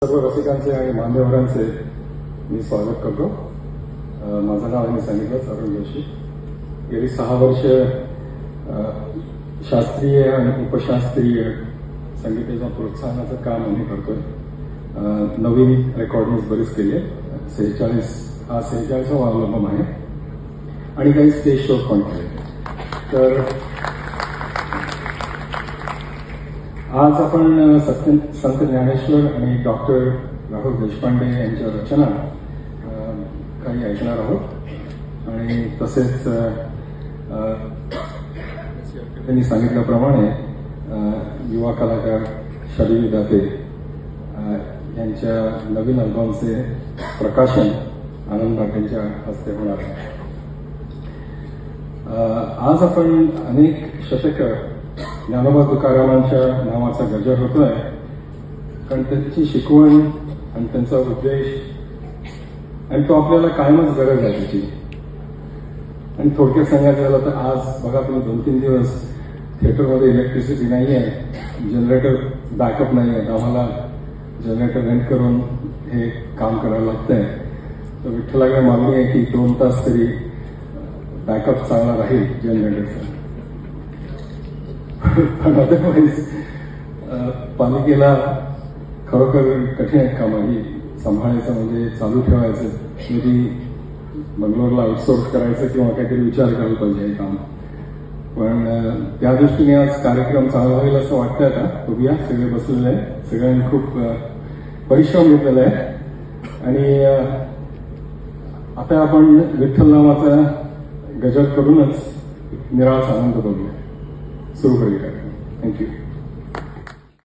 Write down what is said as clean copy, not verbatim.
सर्व रसिकांचे आणि मान्यवरांचे मी स्वागत करतो. माझं नाव मी सांगितलं अरुण जोशी. गेली 6 वर्ष शास्त्रीय आणि उपशास्त्रीय संगीताच्या प्रोत्साहनाचं काम आम्ही करतोय. नवीन रेकॉर्डिंग बरीच केली आहे. 46वा अल्बम आहे आणि काही स्टेज शो पण केले. तर आज आपण संत ज्ञानेश्वर आणि डॉक्टर राहुल देशपांडे यांच्या रचना काही ऐकणार आहोत आणि तसेच त्यांनी सांगितल्याप्रमाणे युवा कलाकार शरीर दाते यांच्या नवीन अल्बमचे प्रकाशन आनंद भाटेंच्या हस्ते होणार आहे. आज आपण अनेक शतकं ज्ञानोबा तुकारामांच्या नावाचा गजर होतोय, कारण त्यांची शिकवण आणि त्यांचा उद्देश आणि तो आपल्याला कायमच गरज आहे त्याची. आणि थोडक्यात सांगायचं झालं तर आज बघा तुम्ही 2-3 दिवस थिएटरमध्ये इलेक्ट्रिसिटी नाही आहे, जनरेटर बॅकअप नाही आहे, आम्हाला जनरेटर रेंट करून हे काम करायला लागतंय. तर विठ्ठलाकडे मागणी आहे की 2 तास तरी बॅकअप चांगला राहील जनरेटरचा. पण अदरवाईज पालिकेला खरोखर कठीण आहेत कामं ही सांभाळायचं, म्हणजे चालू ठेवायचं, म्हणजे बंगलोरला आउटसोर्स करायचं किंवा काहीतरी विचार करायला पाहिजे हे काम. पण त्या दृष्टीने आज कार्यक्रम चांगला होईल असं वाटतंय. आता बघूया, सगळे बसलेले आहे, सगळ्यांनी खूप परिश्रम घेतलेला आहे आणि आता आपण विठ्ठल नामाचा गजर करूनच निराळाचा आनंद बघूया. सुरू करूया. थँक्यू.